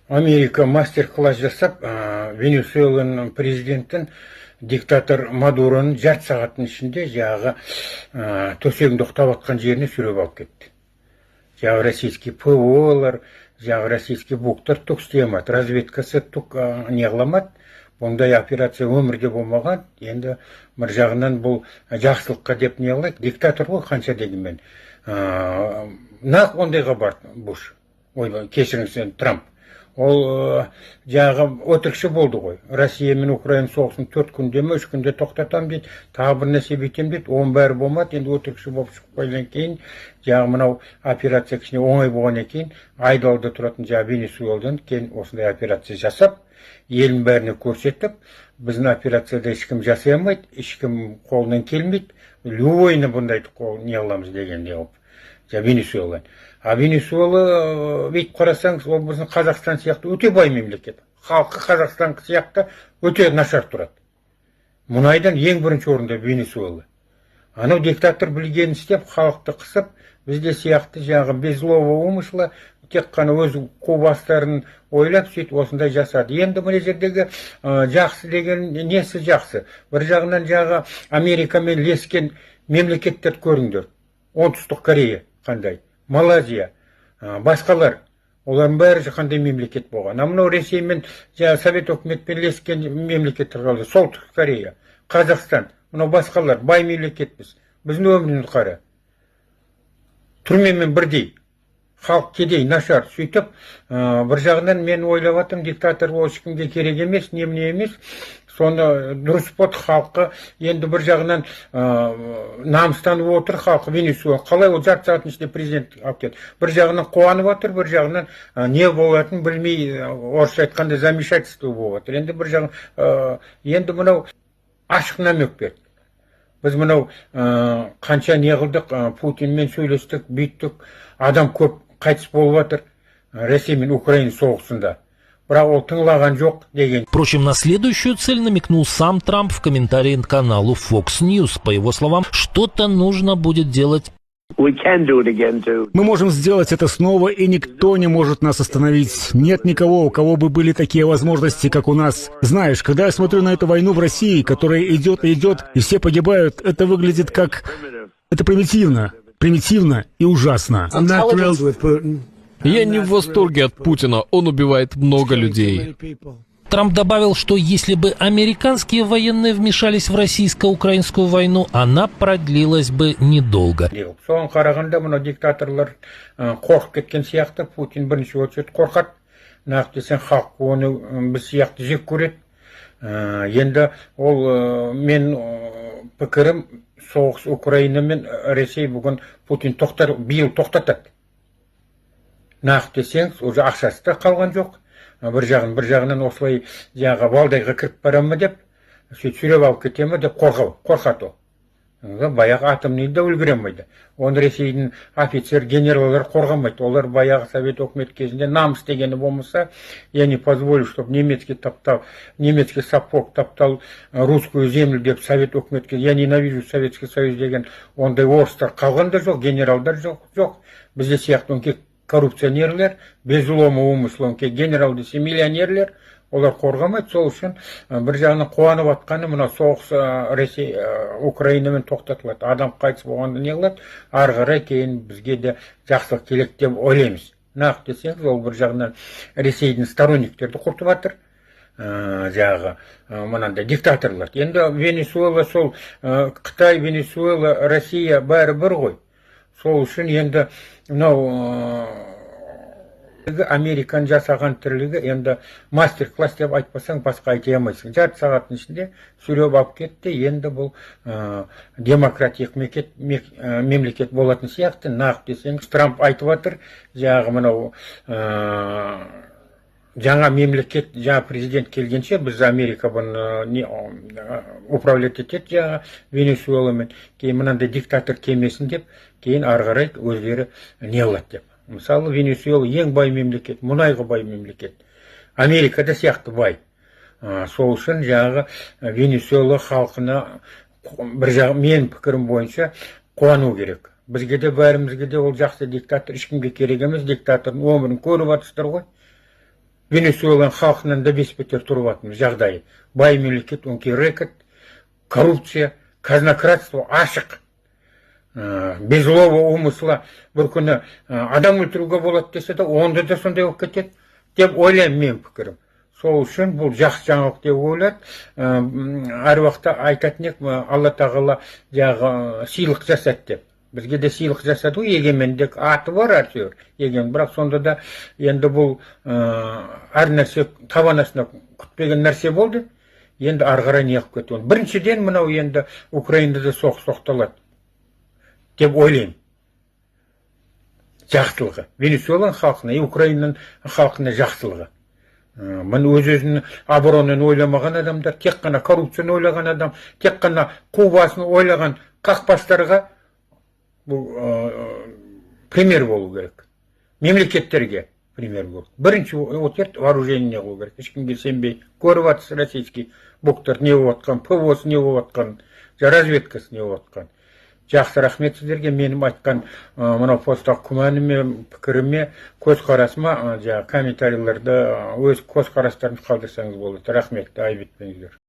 Америка мастер-класс жасап, Венесуэланың президентін диктатор Мадуроның жарты сағаттың ішінде жағы төсегінде ұйықтап жатқан жеріне сүйреп алып кетті. Жағы российский ПВО-лар, жағы российский буктар түк істей алмады, разведкасы түк неғыламады. Бұндай операция өмірде болмаған. Енді бір жағынан бұл жақсылыққа деп не қылайық, диктатор ғой қанша дегенмен. Нақ ондайға барды Буш. Кешіріңіз, Трамп. Ол жағы өтірікші болды ғой. Россия мен Украина соғысын 4 күнде ме, 3 күнде тоқтатам дейді, тағы бір нәрсе бүйтем дейді. Оның бәрі болмады. Енді өтірікші болып шығып қойған кейін, жағы мынау операция кішкене оңай болғаннан кейін, айдалда тұратын жағы Венесуэладан кейін осындай операция жасап, елдің бәріне көрсетіп, біздің операцияда ешкім жасай алмайды, ешкім қолынан келмейді. Любойны бұндайды не қыламыз дегенде қылып. Венесуэла. А Венесуэла бүйтіп қарасаңыз, ол біздің Қазақстан сияқты өте бай мемлекет. Халқы Қазақстан сияқты өте нашар тұрады. Мұнайдан ең бірінші орында Венесуэла. Анау диктатор білгенін істеп, халықты қысып, бізде сияқты жағы без злого умысла тек қана өз қубастарын ойлап сөйтіп осындай жасады. Енді мына жердегі жақсы деген несі жақсы? Бір жағынан жағы Америкамен лескен мемлекеттер көріңдер. Оңтүстік Корея қандай, Малайзия, басқалар, олардың бәрі қандай мемлекет болған. Мынау Ресей мен Совет өкіметпен лескен мемлекеттер қалды. Солтүстік Корея, Қазақстан, мынау басқалар, бай мемлекетпіз. Біздің өміріміз қара. Түрмемен бірдей, халық кедей, нашар, сөйтіп, бір жағынан мен ойлап атым, диктатор ол ешкімге керек емес, неміне емес. Соны дұрыс болды халқы, енді бір жағынан намыстанып отыр халқы Венесуэла. Қалай ол жарты сағаттың ішінде президент алып кетті. Бір жағынан қуанып отыр, бір жағынан не болатынын білмей, орысша айтқанда замешательство болып отыр. Енді бір жағынан, енді мынау ашық намек берді. Біз мынау қанша не қылдық, Путинмен сөйлестік, бүйттік, адам көп қайтыс болып отыр Россия мен Украина соғысында. Впрочем, на следующую цель намекнул сам Трамп в комментарии к каналу Fox News. По его словам, что-то нужно будет делать. Мы можем сделать это снова, и никто не может нас остановить. Нет никого, у кого бы были такие возможности, как у нас. Знаешь, когда я смотрю на эту войну в России, которая идет и идет, и все погибают, это выглядит как... Это примитивно и ужасно. Я не в восторге от Путина, он убивает много людей. Трамп добавил, что если бы американские военные вмешались в российско-украинскую войну, она продлилась бы недолго. Соған қарағанда мына диктаторлар қорқып кеткен сияқты, Путин бірінші очередь қорқады. Нақты десең халық оны біз сияқты жек көреді. Енді ол мен пікірім, соғыс Украина мен Ресей бүгін Путин биыл тоқтатады. Нақты десеңіз, уже ақшасы да қалған жоқ. Бір жағынан осылай жағы балдайға кіріп барамы деп, сүйреп алып кетемі деп қорқады ол. Баяғы атомный да үлгіремейді. Оны Ресейдің офицер, генералдар қорғамайды. Олар баяғы Совет өкімет кезінде намыс дегені болмаса, я не позволю, чтобы немецкий сапог таптал русскую землю деп Совет өкіметке, я ненавижу Советский Союз деген ондай орыстар қалған да жоқ, генералдар жоқ. Бізде сияқты коррупционерлер, без злого умысла, генерал десе миллионерлер, олар қорғамайды. Сол үшін бір жағынан қуанып атқаны мына соғыс Ресей Украинамен тоқтатылады. Адам қайтыс болғанда не қылады? Ары қарай кейін бізге де жақсылық келеді деп ойлаймыз. Нақты десеңіз, ол бір жағынан Ресейдің сторонниктерді құртып жатыр. Жағы мынандай диктаторлар. Енді Венесуэла сол Қытай, Венесуэла, Россия бәрі бір ғой. Сол үшін енді Американ жасаған тірлігі енді мастер-класс деп айтпасаң басқа айта алмайсың. Жарты сағаттың ішінде сүйреп алып кетті. Енді бұл демократиялық мемлекет болатын сияқты. Нақты десеңіз, Трамп айтып жатыр, жағы мынау жаңа мемлекет, жаңа президент келгенше біз Америка бұны управлять етеді жаңа Венесуэламен. Кейін мынандай диктатор келмесін деп, кейін ары қарай өздері не алады деп. Мысалы, Венесуэла ең бай мемлекет, мұнайға бай мемлекет. Америкада сияқты бай. Сол үшін жағы Венесуэла халқына бір жағы мен пікірім бойынша қуану керек. Бізге де бәрімізге де ол жақсы диктатор ешкімге керек емес, диктатордың өмірін көріп жатсыздар ғой. Венесуэланын халкынан да бесбетер туруп атабыз жагдайы. Бай мемлекет, онки рэкет, коррупция, казнократство ашык. Без злого умысла бір күні адам өлтіруге болот десе да, онда да сондай болуп кетет деп ойлаймын мен пікірім. Сол үшін бұл жақсы жаңалық деп ойлайды. Әр уақытта айтатын ек, Алла тағала жағы сыйлық жасады деп. Бізге де сыйлық жасады ғой, егемендік аты бар әйтеуір. Бірақ сонда да енді бұл әр нәрсе табанасына күтпеген нәрсе болды. Енді ары қарай не қылып кетті. Біріншіден мынау енді Украинада соғыс тоқталады деп ойлаймын. Жақсылығы. Венесуэланың халқына, Украинаның халқына жақсылығы. Мен өз-өзінің оборонын ойламаған адамдар, тек қана коррупцияны ойлаған адам, тек қана Кубасын ойлаған қақпастарға бұл пример болу керек. Мемлекеттерге пример болу. Бірінші отет вооружение болу керек. Ешкімге сенбей, көріп атыс российский бұқтар не болып атқан, ПВО-сы не болып атқан, разведкасы не болып атқан. Жақсы рахмет сіздерге. Менің айтқан мынау посттағы күмәніме, пікіріме, көзқарасыма комментарийлерді өз көзқарастарыңызды қалдырсаңыз болады. Рахмет, айып етпеңіздер.